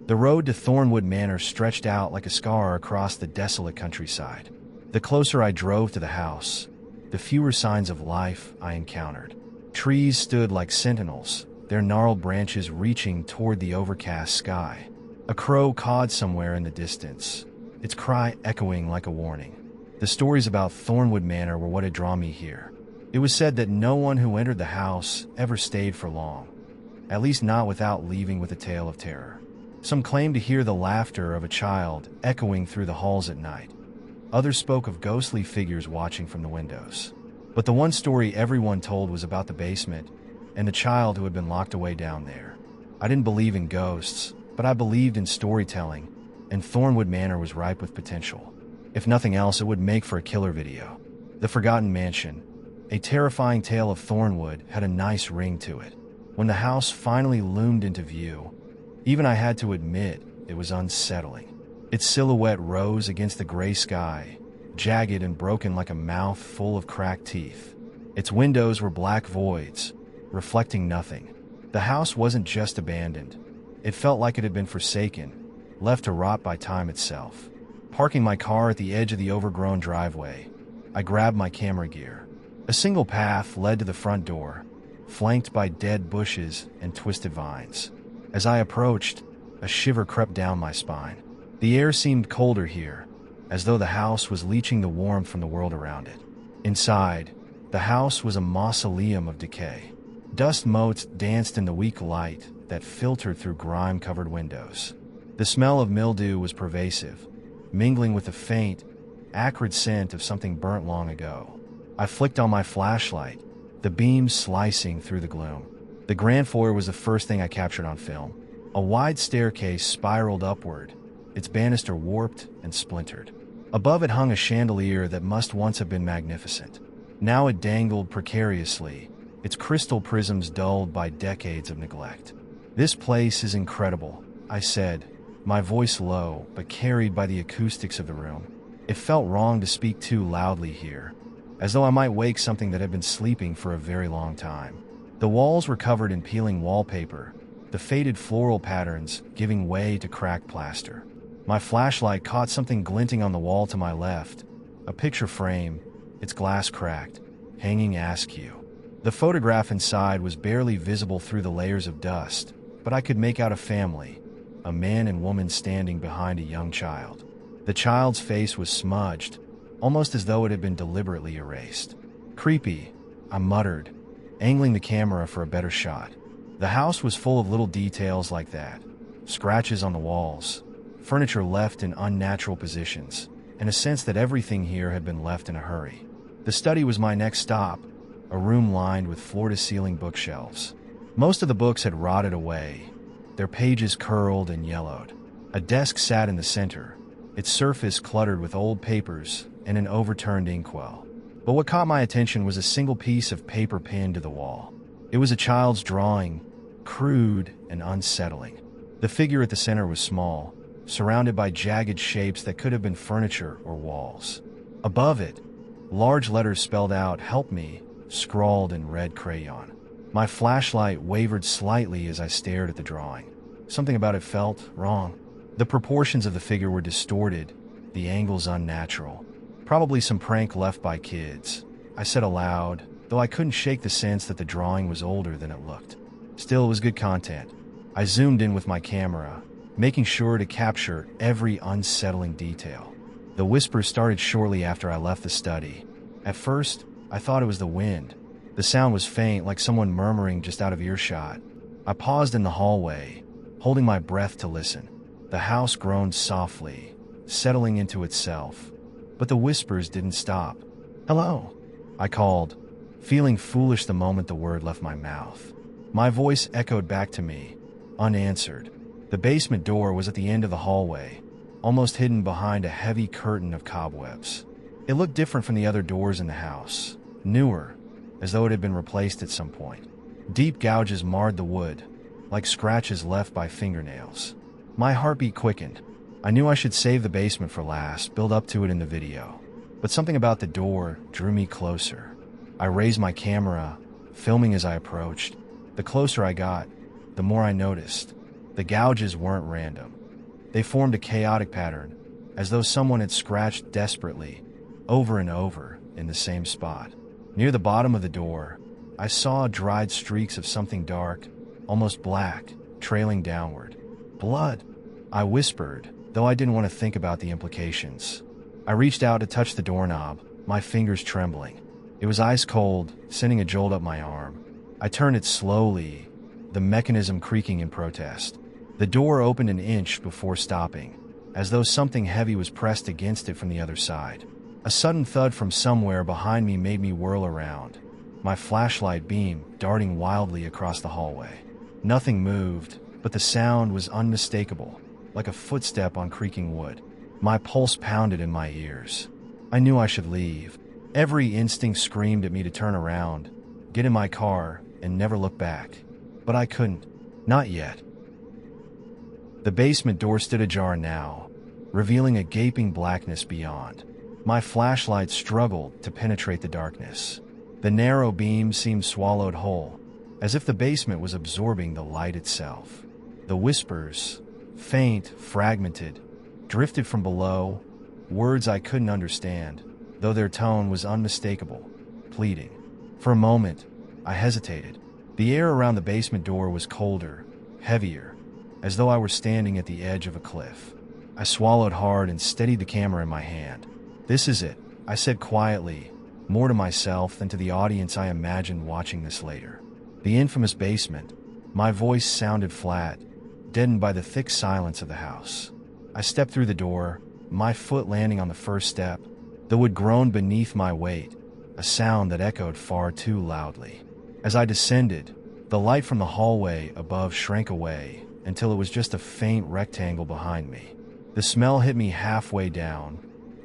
The road to Thornwood Manor stretched out like a scar across the desolate countryside. The closer I drove to the house, the fewer signs of life I encountered. Trees stood like sentinels, their gnarled branches reaching toward the overcast sky. A crow cawed somewhere in the distance, its cry echoing like a warning. The stories about Thornwood Manor were what had drawn me here. It was said that no one who entered the house ever stayed for long, at least not without leaving with a tale of terror. Some claimed to hear the laughter of a child echoing through the halls at night. Others spoke of ghostly figures watching from the windows. But the one story everyone told was about the basement and the child who had been locked away down there. I didn't believe in ghosts, but I believed in storytelling, and Thornwood Manor was ripe with potential. If nothing else, it would make for a killer video. The Forgotten Mansion, a terrifying tale of Thornwood, had a nice ring to it. When the house finally loomed into view, even I had to admit it was unsettling. Its silhouette rose against the gray sky, jagged and broken like a mouth full of cracked teeth. Its windows were black voids, reflecting nothing. The house wasn't just abandoned. It felt like it had been forsaken, left to rot by time itself. Parking my car at the edge of the overgrown driveway, I grabbed my camera gear. A single path led to the front door, flanked by dead bushes and twisted vines. As I approached, a shiver crept down my spine. The air seemed colder here, as though the house was leaching the warmth from the world around it. Inside, the house was a mausoleum of decay. Dust motes danced in the weak light that filtered through grime-covered windows. The smell of mildew was pervasive, mingling with the faint, acrid scent of something burnt long ago. I flicked on my flashlight, the beam slicing through the gloom. The grand foyer was the first thing I captured on film. A wide staircase spiraled upward, its banister warped and splintered. Above it hung a chandelier that must once have been magnificent. Now it dangled precariously, its crystal prisms dulled by decades of neglect. "This place is incredible," I said, my voice low but carried by the acoustics of the room. It felt wrong to speak too loudly here, as though I might wake something that had been sleeping for a very long time. The walls were covered in peeling wallpaper, the faded floral patterns giving way to cracked plaster. My flashlight caught something glinting on the wall to my left, a picture frame, its glass cracked, hanging askew. The photograph inside was barely visible through the layers of dust, but I could make out a family, a man and woman standing behind a young child. The child's face was smudged, almost as though it had been deliberately erased. "Creepy," I muttered, angling the camera for a better shot. The house was full of little details like that. Scratches on the walls, furniture left in unnatural positions, and a sense that everything here had been left in a hurry. The study was my next stop, a room lined with floor-to-ceiling bookshelves. Most of the books had rotted away, their pages curled and yellowed. A desk sat in the center, its surface cluttered with old papers and an overturned inkwell. But what caught my attention was a single piece of paper pinned to the wall. It was a child's drawing, crude and unsettling. The figure at the center was small, surrounded by jagged shapes that could have been furniture or walls. Above it, large letters spelled out "Help Me," scrawled in red crayon. My flashlight wavered slightly as I stared at the drawing. Something about it felt wrong. The proportions of the figure were distorted, the angles unnatural. Probably some prank left by kids, I said aloud, though I couldn't shake the sense that the drawing was older than it looked. Still, it was good content. I zoomed in with my camera, making sure to capture every unsettling detail. The whispers started shortly after I left the study. At first, I thought it was the wind. The sound was faint, like someone murmuring just out of earshot. I paused in the hallway, holding my breath to listen. The house groaned softly, settling into itself. But the whispers didn't stop. "Hello," I called, feeling foolish the moment the word left my mouth. My voice echoed back to me, unanswered. The basement door was at the end of the hallway, almost hidden behind a heavy curtain of cobwebs. It looked different from the other doors in the house, newer, as though it had been replaced at some point. Deep gouges marred the wood, like scratches left by fingernails. My heartbeat quickened. I knew I should save the basement for last, build up to it in the video. But something about the door drew me closer. I raised my camera, filming as I approached. The closer I got, the more I noticed. The gouges weren't random. They formed a chaotic pattern, as though someone had scratched desperately, over and over, in the same spot. Near the bottom of the door, I saw dried streaks of something dark, almost black, trailing downward. Blood, I whispered, though I didn't want to think about the implications. I reached out to touch the doorknob, my fingers trembling. It was ice cold, sending a jolt up my arm. I turned it slowly, the mechanism creaking in protest. The door opened an inch before stopping, as though something heavy was pressed against it from the other side. A sudden thud from somewhere behind me made me whirl around, my flashlight beam darting wildly across the hallway. Nothing moved, but the sound was unmistakable, like a footstep on creaking wood. My pulse pounded in my ears. I knew I should leave. Every instinct screamed at me to turn around, get in my car, and never look back. But I couldn't. Not yet. The basement door stood ajar now, revealing a gaping blackness beyond. My flashlight struggled to penetrate the darkness. The narrow beam seemed swallowed whole, as if the basement was absorbing the light itself. The whispers, faint, fragmented, drifted from below, words I couldn't understand, though their tone was unmistakable, pleading. For a moment, I hesitated. The air around the basement door was colder, heavier, as though I were standing at the edge of a cliff. I swallowed hard and steadied the camera in my hand. "This is it," I said quietly, more to myself than to the audience I imagined watching this later. The infamous basement. My voice sounded flat, deadened by the thick silence of the house. I stepped through the door, my foot landing on the first step. The wood groaned beneath my weight, a sound that echoed far too loudly. As I descended, the light from the hallway above shrank away until it was just a faint rectangle behind me. The smell hit me halfway down,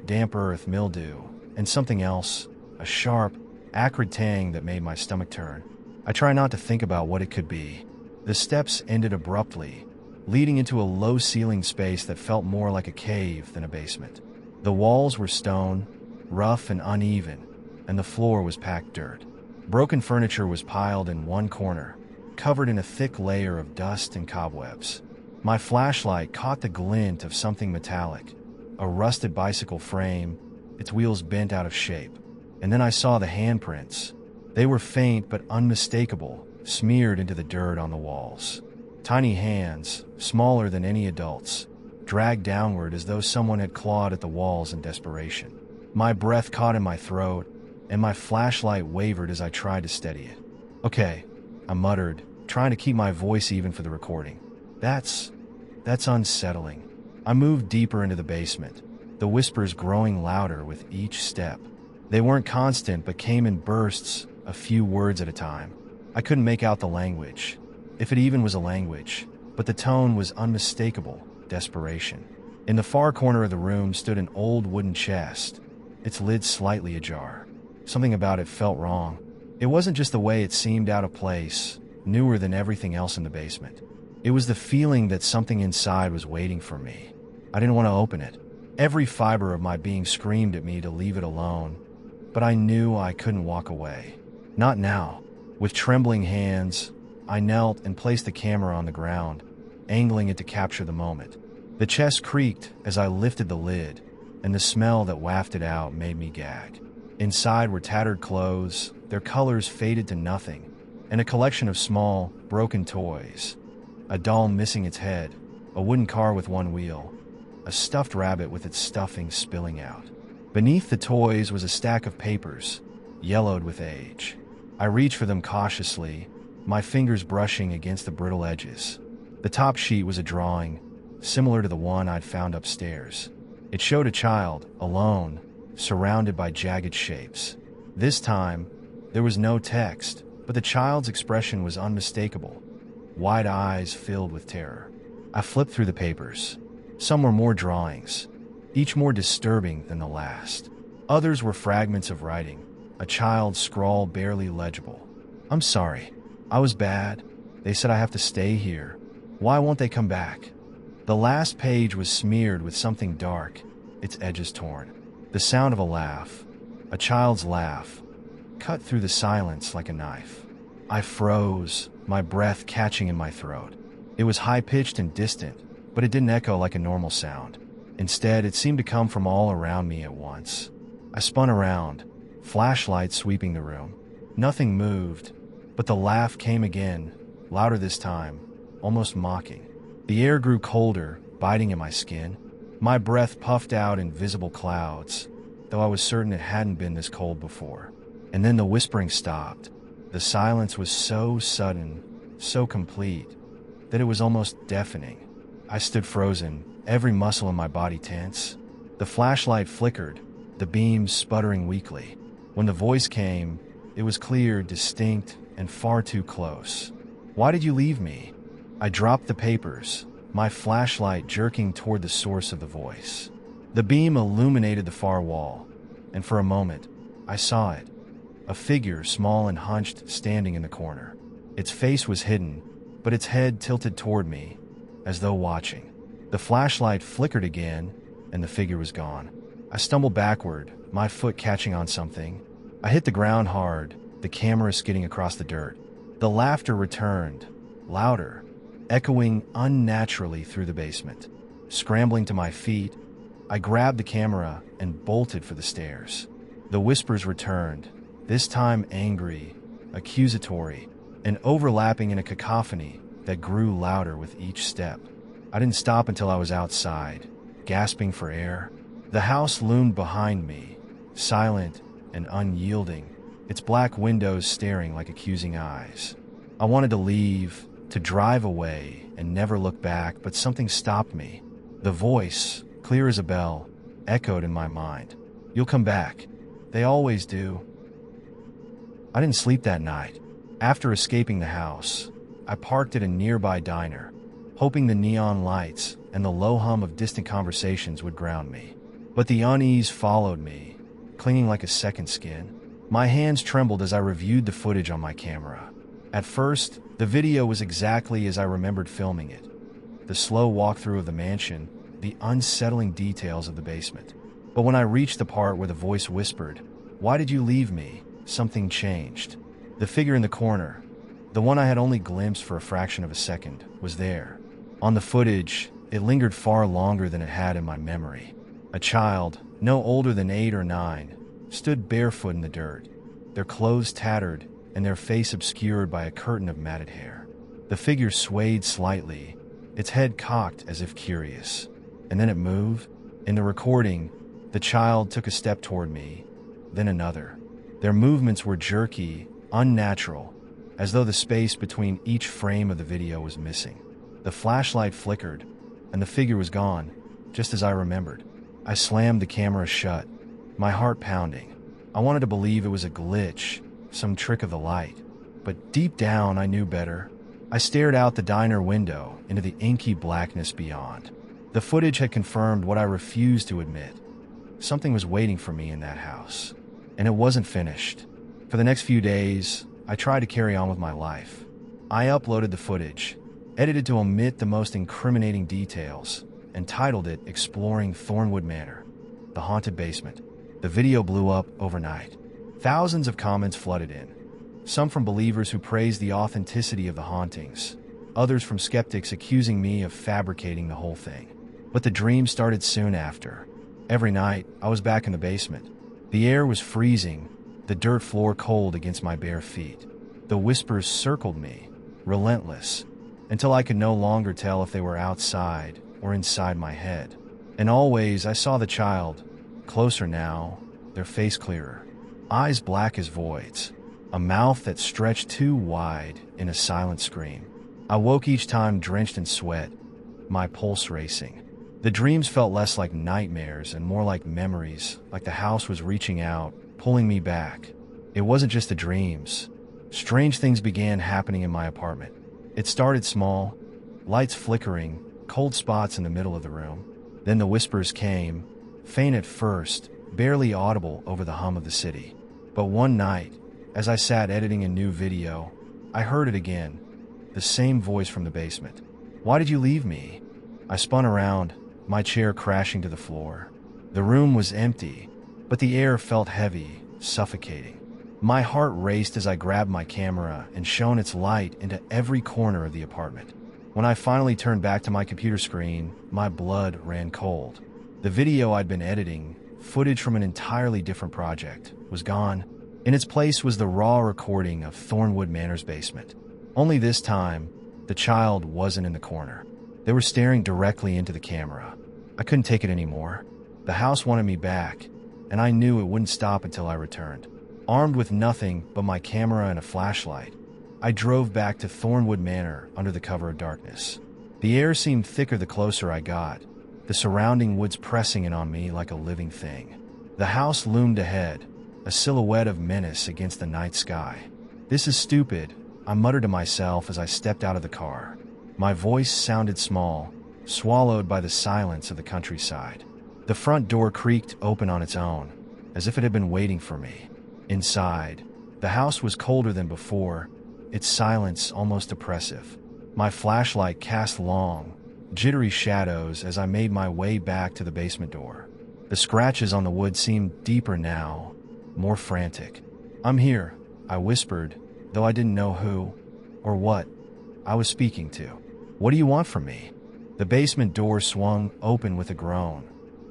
damp earth, mildew, and something else, a sharp, acrid tang that made my stomach turn. I try not to think about what it could be. The steps ended abruptly, leading into a low-ceilinged space that felt more like a cave than a basement. The walls were stone, rough and uneven, and the floor was packed dirt. Broken furniture was piled in one corner, covered in a thick layer of dust and cobwebs. My flashlight caught the glint of something metallic, a rusted bicycle frame, its wheels bent out of shape. And then I saw the handprints. They were faint but unmistakable, smeared into the dirt on the walls. Tiny hands, smaller than any adult's, dragged downward as though someone had clawed at the walls in desperation. My breath caught in my throat, and my flashlight wavered as I tried to steady it. "Okay," I muttered, trying to keep my voice even for the recording. That's unsettling." I moved deeper into the basement, the whispers growing louder with each step. They weren't constant but came in bursts, a few words at a time. I couldn't make out the language, if it even was a language, but the tone was unmistakable, desperation. In the far corner of the room stood an old wooden chest, its lid slightly ajar. Something about it felt wrong. It wasn't just the way it seemed out of place, newer than everything else in the basement. It was the feeling that something inside was waiting for me. I didn't want to open it. Every fiber of my being screamed at me to leave it alone, but I knew I couldn't walk away. Not now. With trembling hands, I knelt and placed the camera on the ground, angling it to capture the moment. The chest creaked as I lifted the lid, and the smell that wafted out made me gag. Inside were tattered clothes, their colors faded to nothing, and a collection of small, broken toys. A doll missing its head, a wooden car with one wheel, a stuffed rabbit with its stuffing spilling out. Beneath the toys was a stack of papers, yellowed with age. I reached for them cautiously, my fingers brushing against the brittle edges. The top sheet was a drawing, similar to the one I'd found upstairs. It showed a child, alone, surrounded by jagged shapes. This time, there was no text, but the child's expression was unmistakable, wide eyes filled with terror. I flipped through the papers. Some were more drawings, each more disturbing than the last. Others were fragments of writing, a child's scrawl barely legible. "I'm sorry. I was bad. They said I have to stay here. Why won't they come back?" The last page was smeared with something dark, its edges torn. The sound of a laugh, a child's laugh, cut through the silence like a knife. I froze, my breath catching in my throat. It was high-pitched and distant, but it didn't echo like a normal sound. Instead, it seemed to come from all around me at once. I spun around, flashlight sweeping the room. Nothing moved, but the laugh came again, louder this time, almost mocking. The air grew colder, biting at my skin. My breath puffed out in visible clouds, though I was certain it hadn't been this cold before. And then the whispering stopped. The silence was so sudden, so complete, that it was almost deafening. I stood frozen, every muscle in my body tense. The flashlight flickered, the beams sputtering weakly. When the voice came, it was clear, distinct, and far too close. "Why did you leave me?" I dropped the papers, my flashlight jerking toward the source of the voice. The beam illuminated the far wall, and for a moment, I saw it. A figure, small and hunched, standing in the corner. Its face was hidden, but its head tilted toward me, as though watching. The flashlight flickered again, and the figure was gone. I stumbled backward, my foot catching on something. I hit the ground hard, the camera skidding across the dirt. The laughter returned, louder, echoing unnaturally through the basement. Scrambling to my feet, I grabbed the camera and bolted for the stairs. The whispers returned, this time angry, accusatory, and overlapping in a cacophony that grew louder with each step. I didn't stop until I was outside, gasping for air. The house loomed behind me, silent and unyielding, its black windows staring like accusing eyes. I wanted to leave, to drive away and never look back, but something stopped me. The voice, clear as a bell, echoed in my mind. "You'll come back. They always do." I didn't sleep that night. After escaping the house, I parked at a nearby diner, hoping the neon lights and the low hum of distant conversations would ground me. But the unease followed me, clinging like a second skin. My hands trembled as I reviewed the footage on my camera. At first, the video was exactly as I remembered filming it. The slow walkthrough of the mansion, the unsettling details of the basement. But when I reached the part where the voice whispered, "Why did you leave me?" something changed. The figure in the corner, the one I had only glimpsed for a fraction of a second, was there. On the footage, it lingered far longer than it had in my memory. A child, no older than 8 or 9, stood barefoot in the dirt, their clothes tattered and their face obscured by a curtain of matted hair. The figure swayed slightly, its head cocked as if curious. And then it moved. In the recording, the child took a step toward me, then another. Their movements were jerky, unnatural, as though the space between each frame of the video was missing. The flashlight flickered, and the figure was gone, just as I remembered. I slammed the camera shut, my heart pounding. I wanted to believe it was a glitch, some trick of the light. But deep down, I knew better. I stared out the diner window into the inky blackness beyond. The footage had confirmed what I refused to admit. Something was waiting for me in that house, and it wasn't finished. For the next few days, I tried to carry on with my life. I uploaded the footage, edited to omit the most incriminating details, and titled it Exploring Thornwood Manor, the Haunted Basement. The video blew up overnight. Thousands of comments flooded in, some from believers who praised the authenticity of the hauntings, others from skeptics accusing me of fabricating the whole thing. But the dream started soon after. Every night, I was back in the basement. The air was freezing, the dirt floor cold against my bare feet. The whispers circled me, relentless, until I could no longer tell if they were outside or inside my head. And always I saw the child, closer now, their face clearer, eyes black as voids, a mouth that stretched too wide in a silent scream. I woke each time drenched in sweat, my pulse racing. The dreams felt less like nightmares and more like memories, like the house was reaching out, pulling me back. It wasn't just the dreams. Strange things began happening in my apartment. It started small, lights flickering, cold spots in the middle of the room. Then the whispers came, faint at first, barely audible over the hum of the city. But one night, as I sat editing a new video, I heard it again, the same voice from the basement. "Why did you leave me?" I spun around, my chair crashing to the floor. The room was empty, but the air felt heavy, suffocating. My heart raced as I grabbed my camera and shone its light into every corner of the apartment. When I finally turned back to my computer screen, my blood ran cold. The video I'd been editing, footage from an entirely different project, was gone. In its place was the raw recording of Thornwood Manor's basement. Only this time, the child wasn't in the corner. They were staring directly into the camera. I couldn't take it anymore. The house wanted me back, and I knew it wouldn't stop until I returned. Armed with nothing but my camera and a flashlight, I drove back to Thornwood Manor under the cover of darkness. The air seemed thicker the closer I got, the surrounding woods pressing in on me like a living thing. The house loomed ahead, a silhouette of menace against the night sky. "This is stupid," I muttered to myself as I stepped out of the car. My voice sounded small, swallowed by the silence of the countryside. The front door creaked open on its own, as if it had been waiting for me. Inside, the house was colder than before, its silence almost oppressive. My flashlight cast long, jittery shadows as I made my way back to the basement door. The scratches on the wood seemed deeper now, more frantic. "I'm here," I whispered, though I didn't know who or what I was speaking to. "What do you want from me?" The basement door swung open with a groan,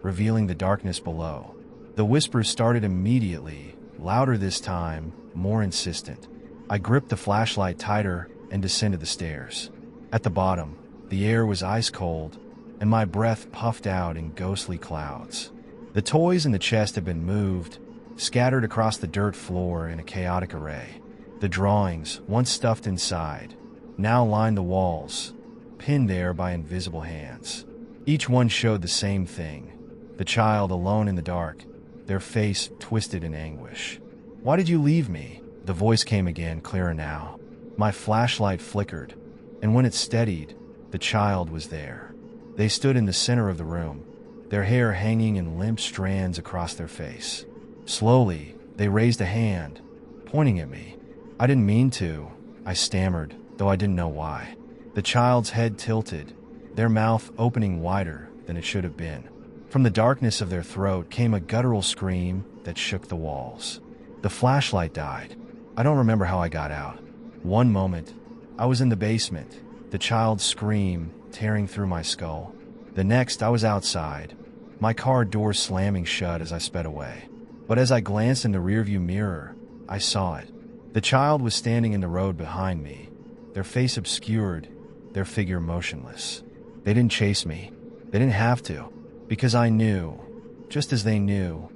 revealing the darkness below. The whispers started immediately, louder this time, more insistent. I gripped the flashlight tighter and descended the stairs. At the bottom, the air was ice cold, and my breath puffed out in ghostly clouds. The toys in the chest had been moved, scattered across the dirt floor in a chaotic array. The drawings, once stuffed inside, now lined the walls, pinned there by invisible hands. Each one showed the same thing: the child alone in the dark, their face twisted in anguish. "Why did you leave me?" The voice came again, clearer now. My flashlight flickered, and when it steadied, the child was there. They stood in the center of the room, their hair hanging in limp strands across their face. Slowly, they raised a hand, pointing at me. "I didn't mean to," I stammered, though I didn't know why. The child's head tilted, their mouth opening wider than it should have been. From the darkness of their throat came a guttural scream that shook the walls. The flashlight died. I don't remember how I got out. One moment, I was in the basement, the child's scream tearing through my skull. The next, I was outside, my car door slamming shut as I sped away. But as I glanced in the rearview mirror, I saw it. The child was standing in the road behind me, their face obscured, their figure motionless. They didn't chase me. They didn't have to, because I knew, just as they knew,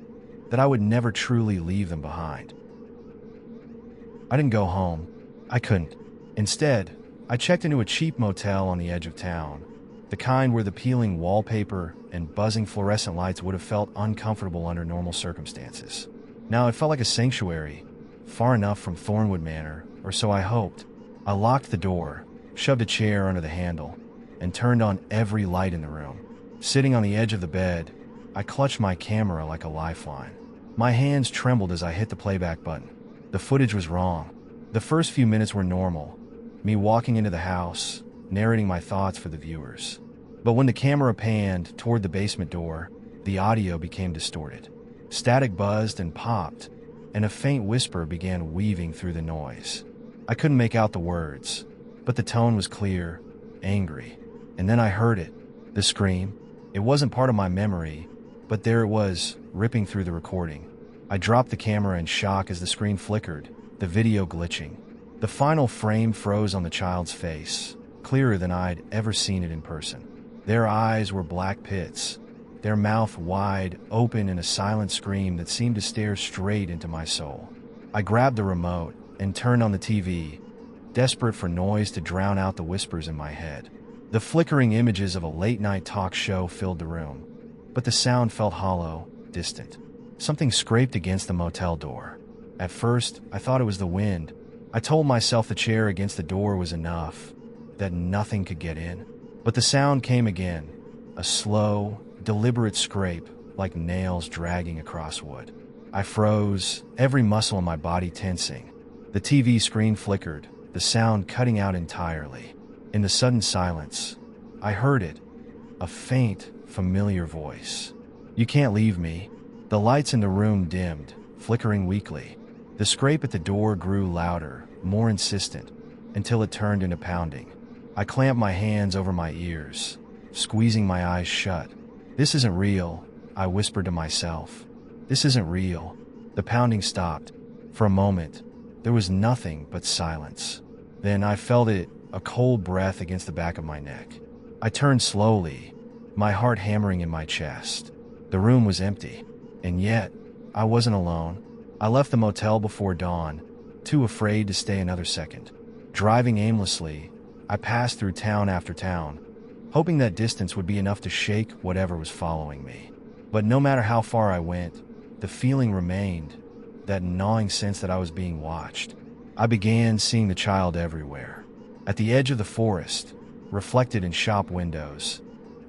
that I would never truly leave them behind. I didn't go home. I couldn't. Instead, I checked into a cheap motel on the edge of town, the kind where the peeling wallpaper and buzzing fluorescent lights would have felt uncomfortable under normal circumstances. Now it felt like a sanctuary, far enough from Thornwood Manor, or so I hoped. I locked the door, shoved a chair under the handle, and turned on every light in the room. Sitting on the edge of the bed, I clutched my camera like a lifeline. My hands trembled as I hit the playback button. The footage was wrong. The first few minutes were normal, me walking into the house, narrating my thoughts for the viewers. But when the camera panned toward the basement door, the audio became distorted. Static buzzed and popped, and a faint whisper began weaving through the noise. I couldn't make out the words, but the tone was clear, angry. And then I heard it, the scream. It wasn't part of my memory, but there it was, ripping through the recording. I dropped the camera in shock as the screen flickered, the video glitching. The final frame froze on the child's face, clearer than I'd ever seen it in person. Their eyes were black pits, their mouth wide open in a silent scream that seemed to stare straight into my soul. I grabbed the remote and turned on the TV, desperate for noise to drown out the whispers in my head. The flickering images of a late-night talk show filled the room, but the sound felt hollow, distant. Something scraped against the motel door. At first, I thought it was the wind. I told myself the chair against the door was enough, that nothing could get in. But the sound came again, a slow, deliberate scrape, like nails dragging across wood. I froze, every muscle in my body tensing. The TV screen flickered, the sound cutting out entirely. In the sudden silence, I heard it, a faint, familiar voice. "You can't leave me." The lights in the room dimmed, flickering weakly. The scrape at the door grew louder, more insistent, until it turned into pounding. I clamped my hands over my ears, squeezing my eyes shut. This isn't real, I whispered to myself. This isn't real. The pounding stopped. For a moment, there was nothing but silence. Then I felt it, a cold breath against the back of my neck. I turned slowly, my heart hammering in my chest. The room was empty, and yet, I wasn't alone. I left the motel before dawn, too afraid to stay another second. Driving aimlessly, I passed through town after town, hoping that distance would be enough to shake whatever was following me. But no matter how far I went, the feeling remained, that gnawing sense that I was being watched. I began seeing the child everywhere. At the edge of the forest, reflected in shop windows,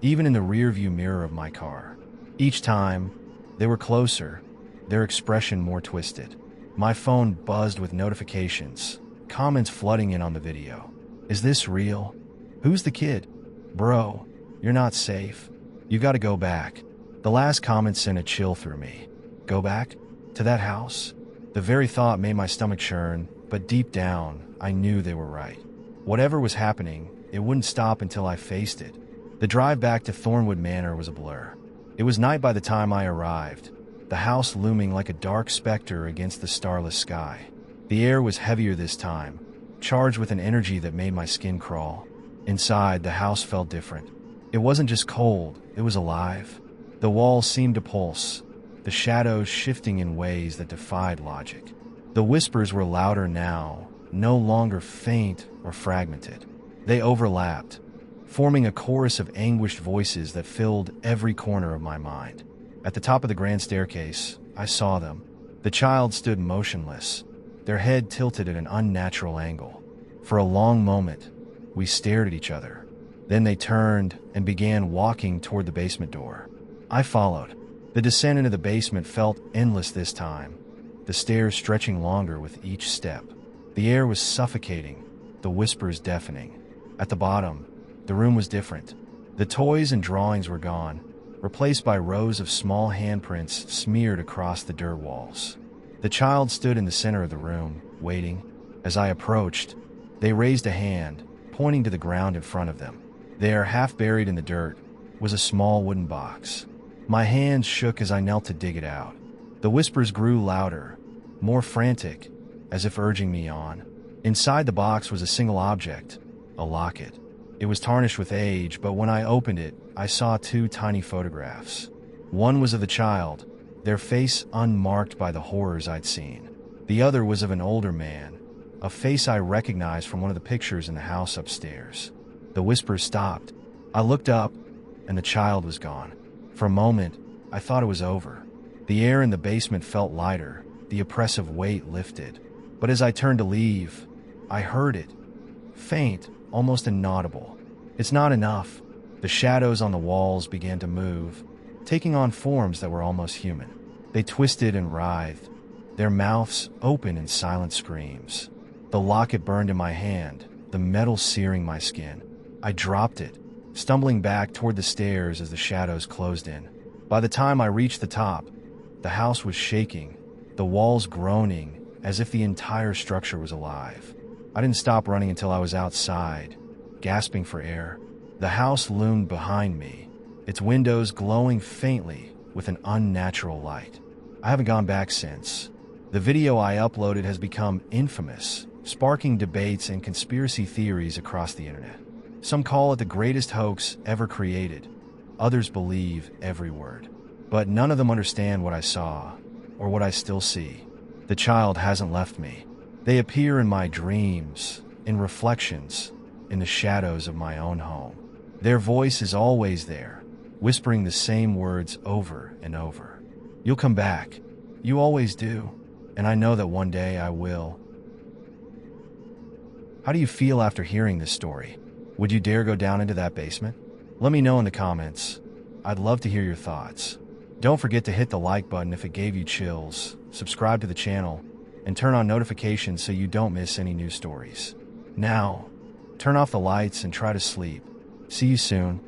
even in the rearview mirror of my car. Each time, they were closer, their expression more twisted. My phone buzzed with notifications, comments flooding in on the video. Is this real? Who's the kid? Bro, you're not safe. You gotta go back. The last comment sent a chill through me. Go back? To that house? The very thought made my stomach churn, but deep down, I knew they were right. Whatever was happening, it wouldn't stop until I faced it. The drive back to Thornwood Manor was a blur. It was night by the time I arrived, the house looming like a dark specter against the starless sky. The air was heavier this time, charged with an energy that made my skin crawl. Inside, the house felt different. It wasn't just cold, it was alive. The walls seemed to pulse, the shadows shifting in ways that defied logic. The whispers were louder now, no longer faint or fragmented. They overlapped, forming a chorus of anguished voices that filled every corner of my mind. At the top of the grand staircase, I saw them. The child stood motionless, their head tilted at an unnatural angle. For a long moment, we stared at each other. Then they turned and began walking toward the basement door. I followed. The descent into the basement felt endless this time, the stairs stretching longer with each step. The air was suffocating, the whispers deafening. At the bottom, the room was different. The toys and drawings were gone, replaced by rows of small handprints smeared across the dirt walls. The child stood in the center of the room, waiting. As I approached, they raised a hand, pointing to the ground in front of them. There, half buried in the dirt, was a small wooden box. My hands shook as I knelt to dig it out. The whispers grew louder, more frantic, as if urging me on. Inside the box was a single object, a locket. It was tarnished with age, but when I opened it, I saw two tiny photographs. One was of the child, their face unmarked by the horrors I'd seen. The other was of an older man, a face I recognized from one of the pictures in the house upstairs. The whispers stopped. I looked up, and the child was gone. For a moment, I thought it was over. The air in the basement felt lighter, the oppressive weight lifted. But as I turned to leave, I heard it. Faint, almost inaudible. It's not enough. The shadows on the walls began to move, taking on forms that were almost human. They twisted and writhed, their mouths open in silent screams. The locket burned in my hand, the metal searing my skin. I dropped it, stumbling back toward the stairs as the shadows closed in. By the time I reached the top, the house was shaking, the walls groaning as if the entire structure was alive. I didn't stop running until I was outside, gasping for air. The house loomed behind me, its windows glowing faintly with an unnatural light. I haven't gone back since. The video I uploaded has become infamous, sparking debates and conspiracy theories across the internet. Some call it the greatest hoax ever created. Others believe every word. But none of them understand what I saw, or what I still see. The child hasn't left me. They appear in my dreams, in reflections, in the shadows of my own home. Their voice is always there, whispering the same words over and over. You'll come back. You always do. And I know that one day I will. How do you feel after hearing this story? Would you dare go down into that basement? Let me know in the comments. I'd love to hear your thoughts. Don't forget to hit the like button if it gave you chills, subscribe to the channel, and turn on notifications so you don't miss any new stories. Now, turn off the lights and try to sleep. See you soon.